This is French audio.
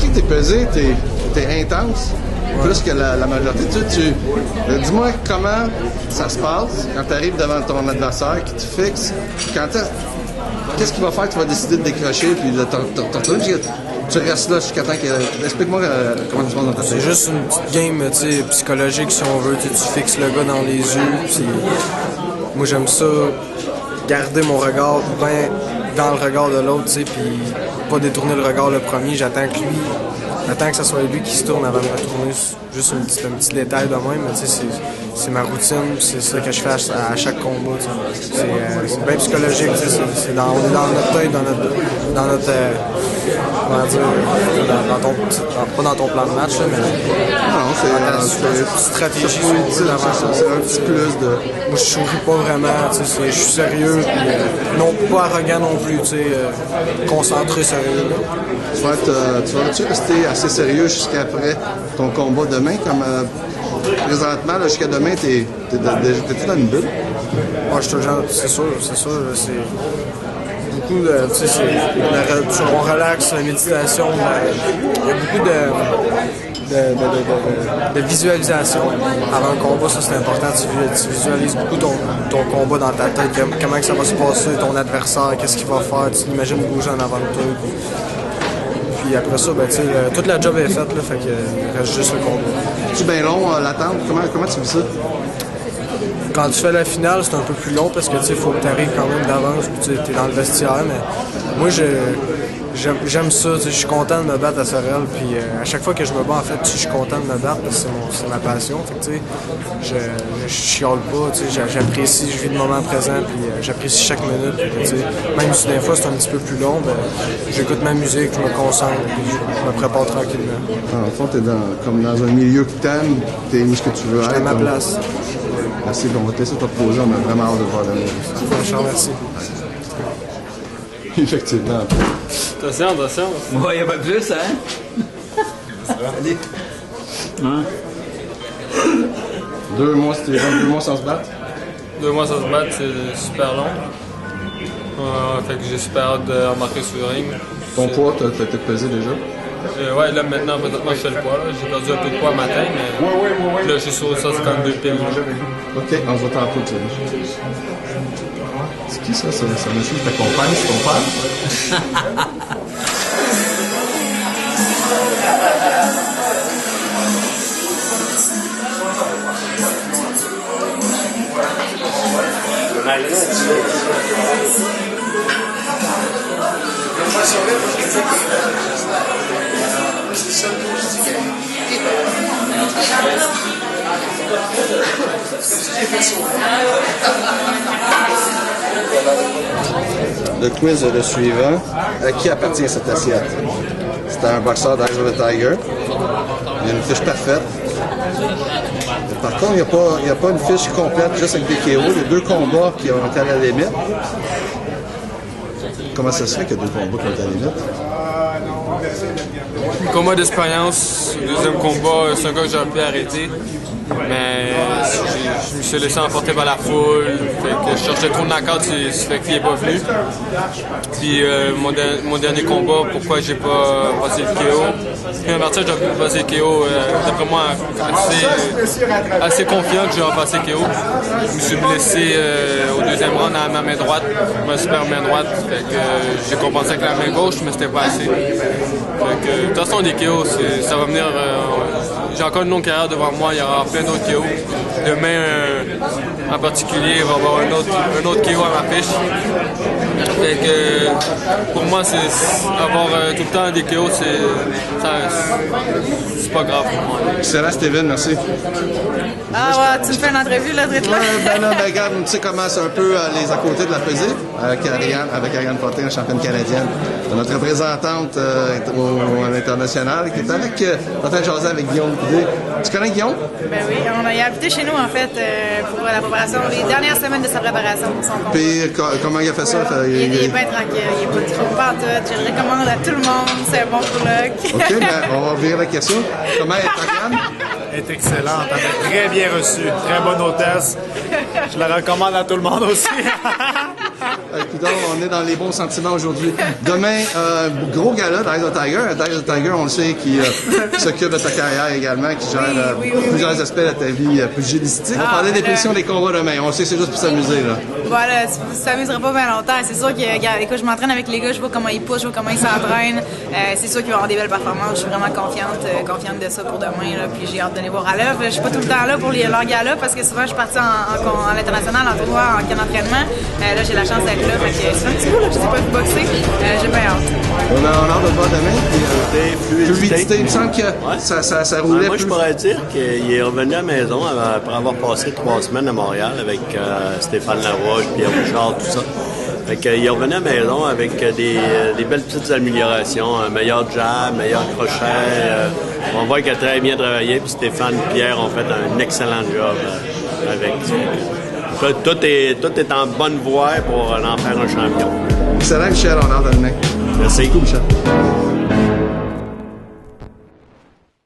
que t'es pesé, t'es intense, plus que la majorité. Dis-moi comment ça se passe quand tu arrives devant ton adversaire qui te fixe. Qu'est-ce qui va faire que tu vas décider de décrocher puis de t'en retourner? Tu restes là jusqu'à temps que... Explique-moi comment ça se passe dans ta tête. C'est juste une petite game psychologique, si on veut. Tu fixes le gars dans les yeux. Puis moi, j'aime ça, garder mon regard bien dans le regard de l'autre, puis pas détourner le regard le premier. J'attends que ce soit lui qui se tourne avant de me retourner. Juste un petit détail de même, mais c'est ma routine, c'est ça que je fais à chaque combat. C'est bien psychologique, on est dans notre tête, dans notre comment dire, pas dans ton plan de match, là, mais non, c'est une stratégie. C'est un petit plus de... Moi, je souris pas vraiment, je suis sérieux, puis non pas arrogant non plus, concentré, sérieux. Tu vas-tu rester assez sérieux jusqu'après ton combat demain? Comme présentement, là, jusqu'à demain, t'es-tu dans une bulle? Moi, je te jure, c'est sûr. C'est beaucoup de. On relaxe, la méditation. Il y a beaucoup de visualisation avant le combat. Ça, c'est important. Tu visualises beaucoup ton combat dans ta tête. Comment que ça va se passer, ton adversaire, qu'est-ce qu'il va faire. Tu l'imagines bouger en avant de toi. Puis après ça, toute la job est faite, là, fait qu'il reste juste le combat. C'est bien long, l'attente. Comment tu vis ça? Quand tu fais la finale, c'est un peu plus long parce que il faut que tu arrives quand même d'avance, puis tu es dans le vestiaire, mais moi, j'aime ça, je suis content de me battre à Sorel, puis à chaque fois que je me bats, en fait, je suis content de me battre parce que c'est ma passion, fait que, je chiale pas, j'apprécie, je vis le moment présent, puis j'apprécie chaque minute, puis, même si des fois c'est un petit peu plus long, j'écoute ma musique, je me concentre, puis je me prépare tranquillement. En fond, t'es comme dans un milieu que t'aimes, t'es où ce que tu veux être. Je suis à ma place. Merci, on va te laisser te reposer, on a vraiment hâte de voir la musique. Je te remercie. Effectivement. Attention. Ouais, il y a pas plus, hein? Allez. Hein? 2 mois, c'était 2 mois sans se battre? 2 mois sans se battre, c'est super long. Fait que j'ai super hâte de remarquer sur le ring. Ton poids, t'as été pesé déjà? Ouais, là maintenant, présentement, je fais le poids. J'ai perdu un peu de poids matin, mais là, je suis sur 152 piles. Ok, on se voit tantôt, tu sais. C'est qui ça? C'est monsieur qui t'accompagne, c'est ton père? Le quiz est le suivant. À qui appartient cette assiette? C'est un boxeur d'Eyes of the Tiger. Il y a une fiche parfaite. Par contre, il n'y a pas une fiche complète juste avec des KO. Il y a 2 combats qui ont été à la limite. Comment ça se fait qu'il y a 2 combats qui ont été à la limite? Combat d'expérience, deuxième combat, c'est un gars que j'aurais pu arrêter. Mais je me suis laissé emporter par la foule. Fait que je cherchais trop de knockouts, c'est fait qu'il n'est pas venu. Puis mon dernier combat, pourquoi j'ai pas passé le KO? Puis à partir, j'ai pu passer le KO. D'après moi, assez confiant que j'aurais passé le KO. Je me suis blessé au deuxième round à ma main droite, ma super main droite. Fait que j'ai compensé avec la main gauche, mais c'était pas assez. Fait que, de toute façon, des KO, ça va venir. J'ai encore une longue carrière devant moi, il y aura plein d'autres KO. Demain, en particulier, il va y avoir un autre KO à ma fiche. Fait que, pour moi, avoir tout le temps des KO, c'est pas grave pour moi. Excellent, Steven, merci. Ah ouais, tu me fais une entrevue là, direct là? Regarde, tu sais comment c'est un peu les à côté de la pesée avec Ariane Fortin, la championne canadienne. Notre représentante à l'international qui est avec, en train de jaser avec Guillaume Coudé. Tu connais Guillaume? Ben oui, il a habité chez nous en fait pour la préparation, les dernières semaines de sa préparation pour son combat. Puis comment il a fait ça? Il est bien tranquille, il est pas trop pantoute, je le recommande à tout le monde, c'est un bon pour look. OK, ben on va virer la question. Comment est Ariane? Elle est excellente, elle est très bien reçue, très bonne hôtesse. Je la recommande à tout le monde aussi. Écoute, on est dans les bons sentiments aujourd'hui. Demain, gros gala d'Eyes of Tiger. Eyes of Tiger, on le sait, qui s'occupe de ta carrière également, qui gère plusieurs aspects de ta vie pugilistique. On parlait des positions des combats demain. On sait que c'est juste pour s'amuser, là. Voilà, ça s'amusera pas bien longtemps. C'est sûr que, écoute, je m'entraîne avec les gars, je vois comment ils poussent, je vois comment ils s'entraînent. C'est sûr qu'ils vont avoir des belles performances. Je suis vraiment confiante de ça pour demain, là. Puis j'ai hâte de les voir à l'œuvre. Je suis pas tout le temps là pour leur gala parce que souvent je suis partie à l'international en tournoi, en camp d'entraînement. Là, j'ai la chance d'être là. Fait que c'est un petit peu, là, je sais pas vous boxer. J'ai bien hâte. On a hâte de te voir demain. Fluidité. Il me semble que ça roulait moi, plus. je pourrais dire qu'il est revenu à la maison après avoir passé 3 semaines à Montréal avec Stéphane Laroche, Pierre Bouchard, tout ça. Fait qu'il est revenu à la maison avec des belles petites améliorations, un meilleur jab, meilleur crochet. On voit qu'il a très bien travaillé, puis Stéphane et Pierre ont fait un excellent job avec. Tout est en bonne voie pour en faire un champion. Excellent, Michel. On a hâte de demain. Merci. Beaucoup, Michel.